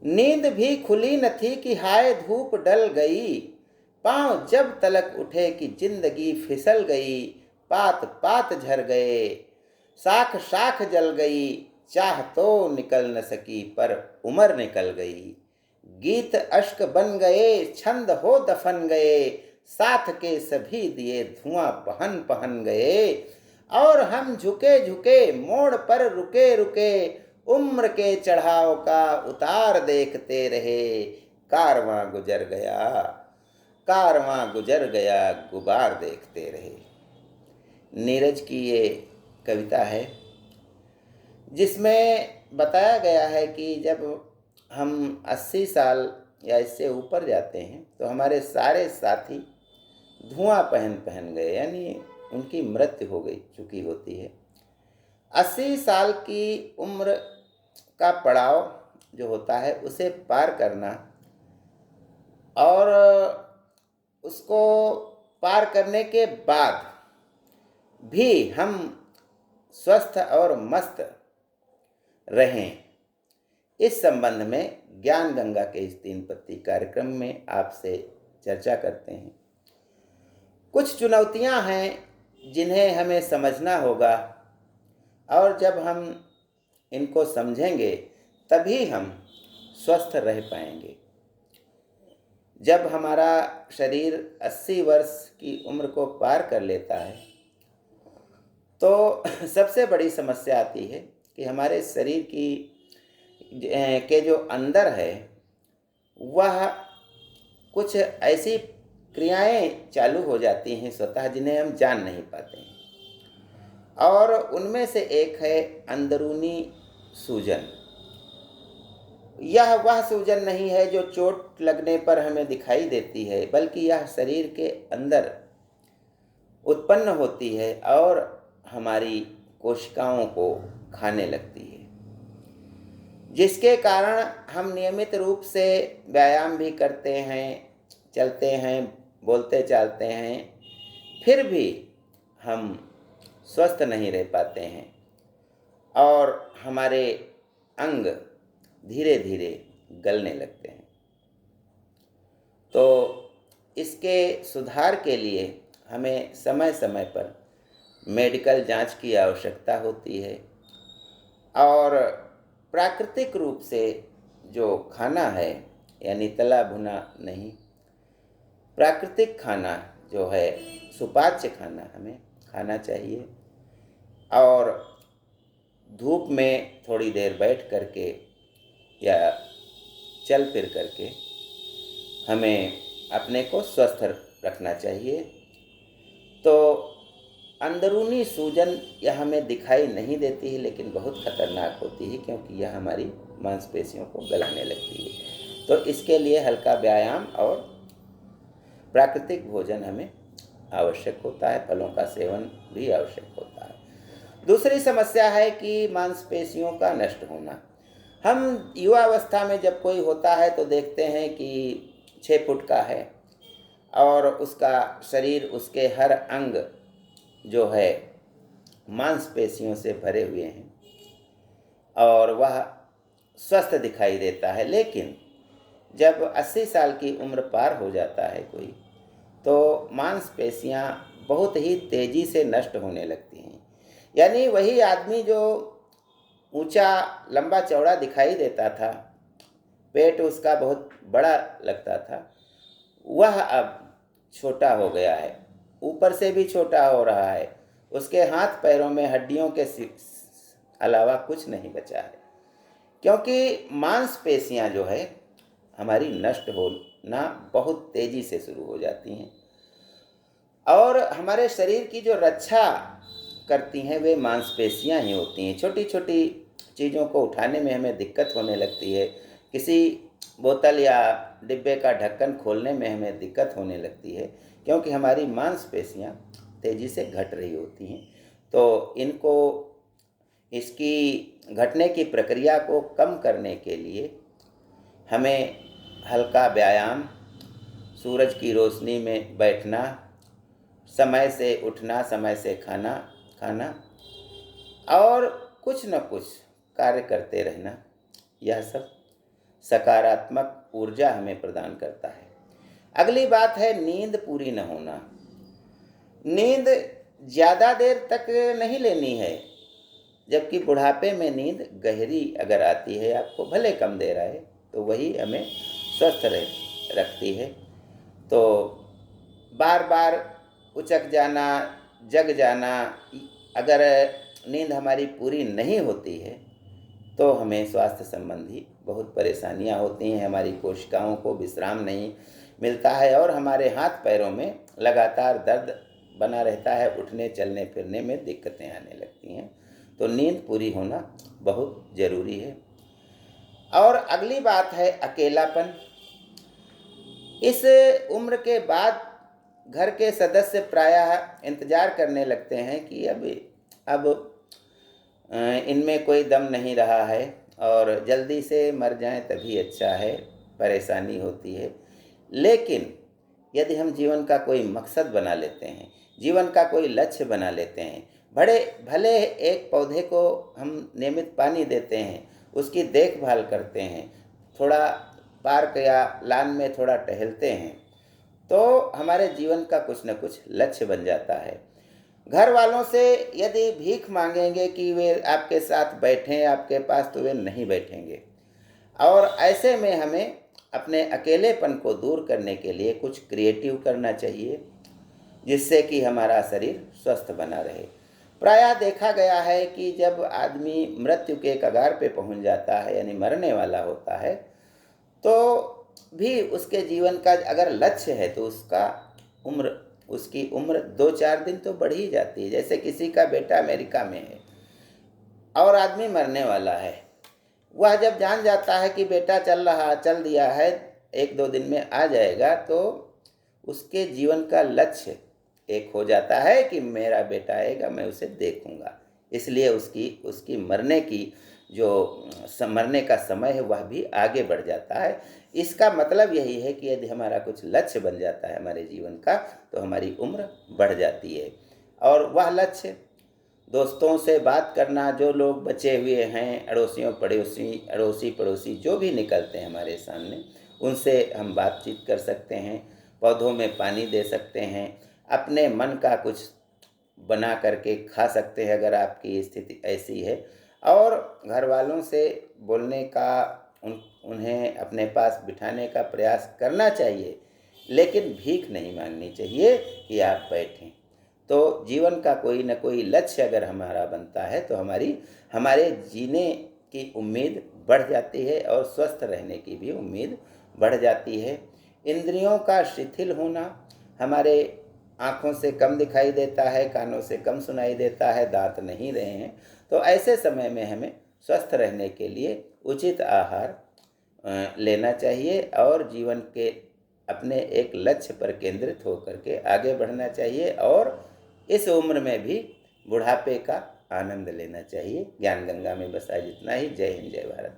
नींद भी खुली न थी कि हाय धूप डल गई, पांव जब तलक उठे कि जिंदगी फिसल गई। पात पात झर गए, शाख शाख जल गई, चाह तो निकल न सकी पर उम्र निकल गई। गीत अश्क बन गए, छंद हो दफन गए, साथ के सभी दिए धुआं पहन पहन गए। और हम झुके झुके मोड़ पर रुके रुके, उम्र के चढ़ाव का उतार देखते रहे। कारवां गुजर गया, कारवां गुजर गया, गुबार देखते रहे। नीरज की ये कविता है जिसमें बताया गया है कि जब हम 80 साल या इससे ऊपर जाते हैं तो हमारे सारे साथी धुआं पहन पहन गए, यानी उनकी मृत्यु हो गई चुकी होती है। 80 साल की उम्र का पड़ाव जो होता है उसे पार करना और उसको पार करने के बाद भी हम स्वस्थ और मस्त रहें, इस संबंध में ज्ञान गंगा के इस 3 पत्ती कार्यक्रम में आपसे चर्चा करते हैं। कुछ चुनौतियां हैं जिन्हें हमें समझना होगा और जब हम इनको समझेंगे तभी हम स्वस्थ रह पाएंगे। जब हमारा शरीर 80 वर्ष की उम्र को पार कर लेता है तो सबसे बड़ी समस्या आती है कि हमारे शरीर की के जो अंदर है वह कुछ ऐसी क्रियाएं चालू हो जाती हैं स्वतः जिन्हें हम जान नहीं पाते हैं, और उनमें से एक है अंदरूनी सूजन। यह वह सूजन नहीं है जो चोट लगने पर हमें दिखाई देती है, बल्कि यह शरीर के अंदर उत्पन्न होती है और हमारी कोशिकाओं को खाने लगती है, जिसके कारण हम नियमित रूप से व्यायाम भी करते हैं, चलते हैं, बोलते चालते हैं, फिर भी हम स्वस्थ नहीं रह पाते हैं और हमारे अंग धीरे धीरे गलने लगते हैं। तो इसके सुधार के लिए हमें समय समय पर मेडिकल जांच की आवश्यकता होती है और प्राकृतिक रूप से जो खाना है, यानी तला भुना नहीं, प्राकृतिक खाना जो है, सुपाच्य खाना हमें खाना चाहिए और धूप में थोड़ी देर बैठ करके या चल फिर करके हमें अपने को स्वस्थ रखना चाहिए। तो अंदरूनी सूजन यह हमें दिखाई नहीं देती है लेकिन बहुत खतरनाक होती है, क्योंकि यह हमारी मांसपेशियों को गलाने लगती है। तो इसके लिए हल्का व्यायाम और प्राकृतिक भोजन हमें आवश्यक होता है, फलों का सेवन भी आवश्यक होता है। दूसरी समस्या है कि मांसपेशियों का नष्ट होना। हम युवावस्था में जब कोई होता है तो देखते हैं कि 6 फुट का है और उसका शरीर, उसके हर अंग जो है मांसपेशियों से भरे हुए हैं और वह स्वस्थ दिखाई देता है। लेकिन जब 80 साल की उम्र पार हो जाता है कोई, तो मांसपेशियां बहुत ही तेज़ी से नष्ट होने लगती हैं। यानी वही आदमी जो ऊंचा लंबा चौड़ा दिखाई देता था, पेट उसका बहुत बड़ा लगता था, वह अब छोटा हो गया है, ऊपर से भी छोटा हो रहा है। उसके हाथ पैरों में हड्डियों के अलावा कुछ नहीं बचा है, क्योंकि मांसपेशियां जो है हमारी नष्ट होना बहुत तेज़ी से शुरू हो जाती हैं और हमारे शरीर की जो रक्षा करती हैं वे मांसपेशियां ही होती हैं। छोटी छोटी चीज़ों को उठाने में हमें दिक्कत होने लगती है, किसी बोतल या डिब्बे का ढक्कन खोलने में हमें दिक्कत होने लगती है, क्योंकि हमारी मांसपेशियां तेज़ी से घट रही होती हैं। तो इसकी घटने की प्रक्रिया को कम करने के लिए हमें हल्का व्यायाम, सूरज की रोशनी में बैठना, समय से उठना, समय से खाना और कुछ न कुछ कार्य करते रहना, यह सब सकारात्मक ऊर्जा हमें प्रदान करता है। अगली बात है नींद पूरी न होना। नींद ज़्यादा देर तक नहीं लेनी है, जबकि बुढ़ापे में नींद गहरी अगर आती है आपको, भले कम देर आए, तो वही हमें स्वस्थ रखती है। तो बार बार उचक जाना, जग जाना, अगर नींद हमारी पूरी नहीं होती है तो हमें स्वास्थ्य संबंधी बहुत परेशानियां होती हैं। हमारी कोशिकाओं को विश्राम नहीं मिलता है और हमारे हाथ पैरों में लगातार दर्द बना रहता है, उठने चलने फिरने में दिक्कतें आने लगती हैं। तो नींद पूरी होना बहुत ज़रूरी है। और अगली बात है अकेलापन। इस उम्र के बाद घर के सदस्य प्रायः इंतज़ार करने लगते हैं कि अब इनमें कोई दम नहीं रहा है और जल्दी से मर जाएं तभी अच्छा है, परेशानी होती है। लेकिन यदि हम जीवन का कोई मकसद बना लेते हैं, जीवन का कोई लक्ष्य बना लेते हैं, भले एक पौधे को हम नियमित पानी देते हैं, उसकी देखभाल करते हैं, थोड़ा पार्क या लान में थोड़ा टहलते हैं, तो हमारे जीवन का कुछ न कुछ लक्ष्य बन जाता है। घर वालों से यदि भीख मांगेंगे कि वे आपके साथ बैठें आपके पास, तो वे नहीं बैठेंगे। और ऐसे में हमें अपने अकेलेपन को दूर करने के लिए कुछ क्रिएटिव करना चाहिए, जिससे कि हमारा शरीर स्वस्थ बना रहे। प्रायः देखा गया है कि जब आदमी मृत्यु के कगार पे पहुंच जाता है, यानी मरने वाला होता है, तो भी उसके जीवन का अगर लक्ष्य है तो उसकी उम्र 2-4 दिन तो बढ़ ही जाती है। जैसे किसी का बेटा अमेरिका में है और आदमी मरने वाला है, वह जब जान जाता है कि बेटा चल दिया है, 1-2 दिन में आ जाएगा, तो उसके जीवन का लक्ष्य एक हो जाता है कि मेरा बेटा आएगा, मैं उसे देखूंगा। इसलिए उसकी मरने का समय है वह भी आगे बढ़ जाता है। इसका मतलब यही है कि यदि हमारा कुछ लक्ष्य बन जाता है हमारे जीवन का, तो हमारी उम्र बढ़ जाती है। और वह लक्ष्य दोस्तों से बात करना, जो लोग बचे हुए हैं, अड़ोसी पड़ोसी जो भी निकलते हैं हमारे सामने, उनसे हम बातचीत कर सकते हैं, पौधों में पानी दे सकते हैं, अपने मन का कुछ बना करके खा सकते हैं अगर आपकी स्थिति ऐसी है। और घर वालों से बोलने का, उन्हें अपने पास बिठाने का प्रयास करना चाहिए, लेकिन भीख नहीं मांगनी चाहिए कि आप बैठें। तो जीवन का कोई न कोई लक्ष्य अगर हमारा बनता है तो हमारे जीने की उम्मीद बढ़ जाती है और स्वस्थ रहने की भी उम्मीद बढ़ जाती है। इंद्रियों का शिथिल होना, हमारे आँखों से कम दिखाई देता है, कानों से कम सुनाई देता है, दांत नहीं रहे हैं, तो ऐसे समय में हमें स्वस्थ रहने के लिए उचित आहार लेना चाहिए और जीवन के अपने एक लक्ष्य पर केंद्रित होकर के आगे बढ़ना चाहिए और इस उम्र में भी बुढ़ापे का आनंद लेना चाहिए। ज्ञान गंगा में बस आज इतना ही। जय हिंद, जय भारत।